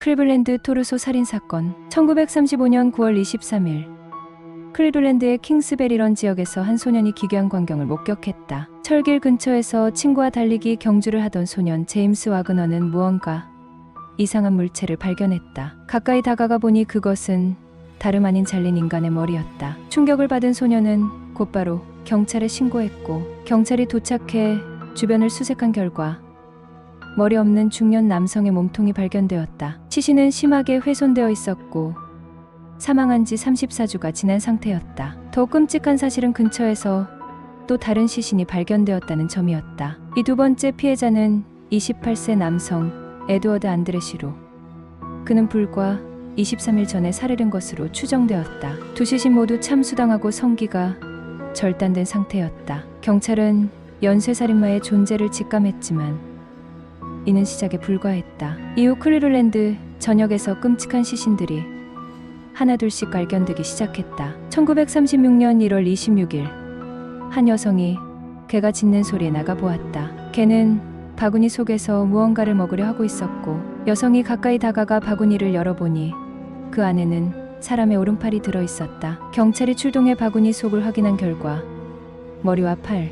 클리블랜드 토르소 살인사건 1935년 9월 23일 클리블랜드의 킹스베리런 지역에서 한 소년이 기괴한 광경을 목격했다. 철길 근처에서 친구와 달리기 경주를 하던 소년 제임스 와그너는 무언가 이상한 물체를 발견했다. 가까이 다가가 보니 그것은 다름 아닌 잘린 인간의 머리였다. 충격을 받은 소년은 곧바로 경찰에 신고했고, 경찰이 도착해 주변을 수색한 결과 머리 없는 중년 남성의 몸통이 발견되었다. 시신은 심하게 훼손되어 있었고 사망한 지 34주가 지난 상태였다. 더욱 끔찍한 사실은 근처에서 또 다른 시신이 발견되었다는 점이었다. 이 두 번째 피해자는 28세 남성 에드워드 안드레시로, 그는 불과 23일 전에 살해된 것으로 추정되었다. 두 시신 모두 참수당하고 성기가 절단된 상태였다. 경찰은 연쇄살인마의 존재를 직감했지만 이는 시작에 불과했다. 이후 클리블랜드 전역에서 끔찍한 시신들이 하나둘씩 발견되기 시작했다. 1936년 1월 26일 한 여성이 개가 짖는 소리에 나가보았다. 개는 바구니 속에서 무언가를 먹으려 하고 있었고, 여성이 가까이 다가가 바구니를 열어보니 그 안에는 사람의 오른팔이 들어있었다. 경찰이 출동해 바구니 속을 확인한 결과 머리와 팔,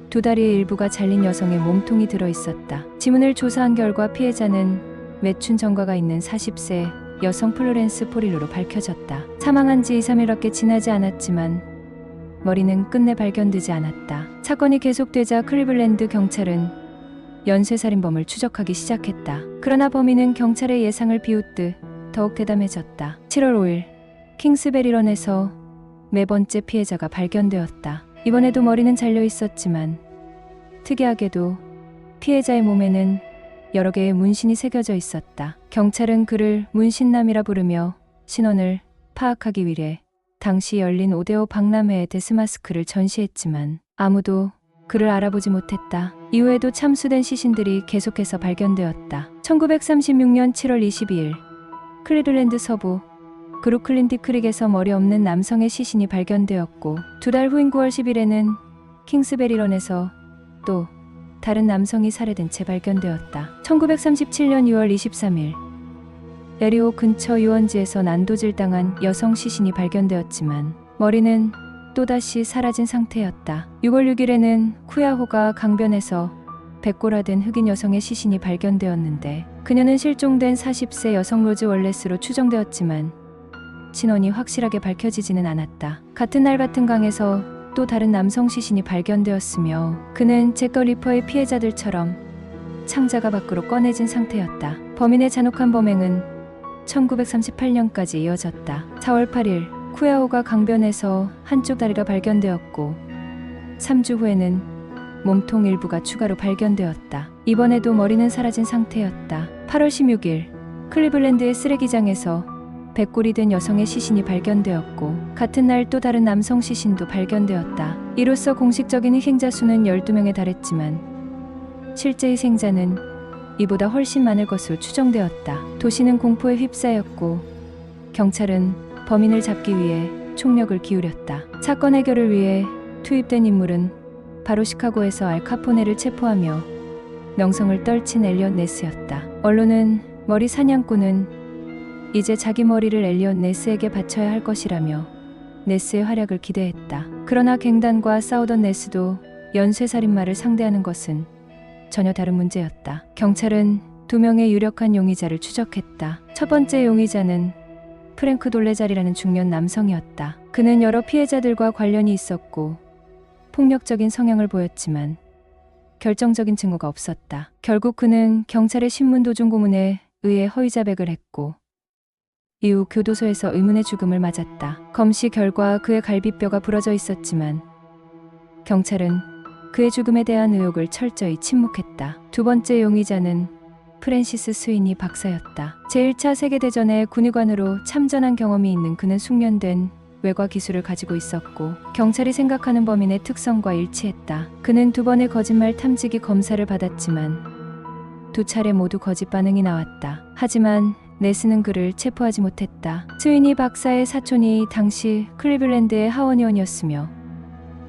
두 다리의 일부가 잘린 여성의 몸통이 들어있었다. 지문을 조사한 결과 피해자는 매춘 전과가 있는 40세 여성 플로렌스 포릴로로 밝혀졌다. 사망한 지 2, 3일밖에 지나지 않았지만 머리는 끝내 발견되지 않았다. 사건이 계속되자 클리블랜드 경찰은 연쇄살인범을 추적하기 시작했다. 그러나 범인은 경찰의 예상을 비웃듯 더욱 대담해졌다. 7월 5일 킹스베리런에서 네 번째 피해자가 발견되었다. 이번에도 머리는 잘려 있었지만 특이하게도 피해자의 몸에는 여러 개의 문신이 새겨져 있었다. 경찰은 그를 문신남이라 부르며 신원을 파악하기 위해 당시 열린 오데오 박람회에 데스마스크를 전시했지만 아무도 그를 알아보지 못했다. 이후에도 참수된 시신들이 계속해서 발견되었다. 1936년 7월 22일 클리블랜드 서부 그루클린 디크릭에서 머리 없는 남성의 시신이 발견되었고, 두 달 후인 9월 10일에는 킹스베리런에서 또 다른 남성이 살해된 채 발견되었다. 1937년 6월 23일 에리오 근처 유원지에서 난도질당한 여성 시신이 발견되었지만 머리는 또다시 사라진 상태였다. 6월 6일에는 쿠야호가 강변에서 백골화된 흑인 여성의 시신이 발견되었는데 그녀는 실종된 40세 여성 로즈 월레스로 추정되었지만 신원이 확실하게 밝혀지지는 않았다. 같은 날 같은 강에서 또 다른 남성 시신이 발견되었으며 그는 잭더 리퍼의 피해자들처럼 창자가 밖으로 꺼내진 상태였다. 범인의 잔혹한 범행은 1938년까지 이어졌다. 4월 8일 쿠야호가 강변에서 한쪽 다리가 발견되었고 3주 후에는 몸통 일부가 추가로 발견되었다. 이번에도 머리는 사라진 상태였다. 8월 16일 클리블랜드의 쓰레기장에서 백골이 된 여성의 시신이 발견되었고 같은 날 또 다른 남성 시신도 발견되었다. 이로써 공식적인 희생자 수는 12명에 달했지만 실제 희생자는 이보다 훨씬 많을 것으로 추정되었다. 도시는 공포에 휩싸였고 경찰은 범인을 잡기 위해 총력을 기울였다. 사건 해결을 위해 투입된 인물은 바로 시카고에서 알 카포네를 체포하며 명성을 떨친 엘리엇 네스였다. 언론은 머리 사냥꾼은 이제 자기 머리를 엘리엇 네스에게 바쳐야 할 것이라며 네스의 활약을 기대했다. 그러나 갱단과 싸우던 네스도 연쇄살인마를 상대하는 것은 전혀 다른 문제였다. 경찰은 두 명의 유력한 용의자를 추적했다. 첫 번째 용의자는 프랭크 돌레자리라는 중년 남성이었다. 그는 여러 피해자들과 관련이 있었고 폭력적인 성향을 보였지만 결정적인 증거가 없었다. 결국 그는 경찰의 신문 도중 고문에 의해 허위 자백을 했고 이후 교도소에서 의문의 죽음을 맞았다. 검시 결과 그의 갈비뼈가 부러져 있었지만 경찰은 그의 죽음에 대한 의혹을 철저히 침묵했다. 두 번째 용의자는 프랜시스 스위니 박사였다. 제1차 세계대전에 군의관으로 참전한 경험이 있는 그는 숙련된 외과 기술을 가지고 있었고 경찰이 생각하는 범인의 특성과 일치했다. 그는 두 번의 거짓말 탐지기 검사를 받았지만 두 차례 모두 거짓 반응이 나왔다. 하지만 네스는 그를 체포하지 못했다. 스위니 박사의 사촌이 당시 클리블랜드의 하원의원이었으며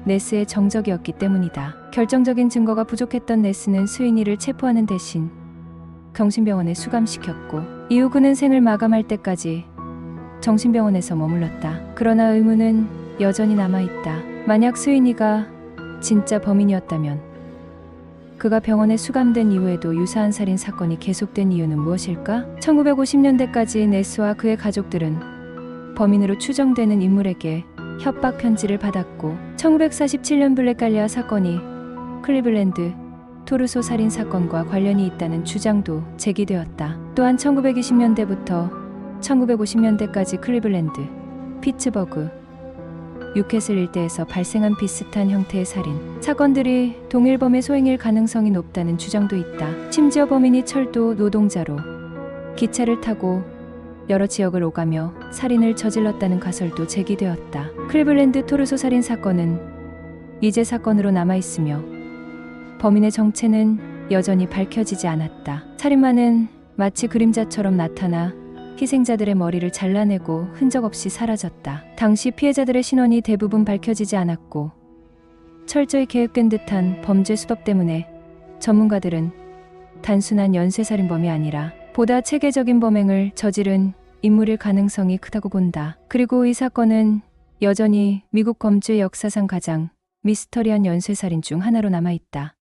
네스의 정적이었기 때문이다. 결정적인 증거가 부족했던 네스는 스위니를 체포하는 대신 경심병원에 수감시켰고 이후 그는 생을 마감할 때까지 정신병원에서 머물렀다. 그러나 의문은 여전히 남아있다. 만약 수인이가 진짜 범인이었다면 그가 병원에 수감된 이후에도 유사한 살인 사건이 계속된 이유는 무엇일까? 1950년대까지 네스와 그의 가족들은 범인으로 추정되는 인물에게 협박 편지를 받았고 1947년 블랙달리아 사건이 클리블랜드 토르소 살인 사건과 관련이 있다는 주장도 제기되었다. 또한 1920년대부터 1950년대까지 클리블랜드, 피츠버그, 뉴캐슬 일대에서 발생한 비슷한 형태의 살인 사건들이 동일 범의 소행일 가능성이 높다는 주장도 있다. 심지어 범인이 철도 노동자로 기차를 타고 여러 지역을 오가며 살인을 저질렀다는 가설도 제기되었다. 클리블랜드 토르소 살인 사건은 미제 사건으로 남아있으며 범인의 정체는 여전히 밝혀지지 않았다. 살인마는 마치 그림자처럼 나타나 희생자들의 머리를 잘라내고 흔적 없이 사라졌다. 당시 피해자들의 신원이 대부분 밝혀지지 않았고 철저히 계획된 듯한 범죄 수법 때문에 전문가들은 단순한 연쇄살인범이 아니라 보다 체계적인 범행을 저지른 인물일 가능성이 크다고 본다. 그리고 이 사건은 여전히 미국 범죄 역사상 가장 미스터리한 연쇄살인 중 하나로 남아있다.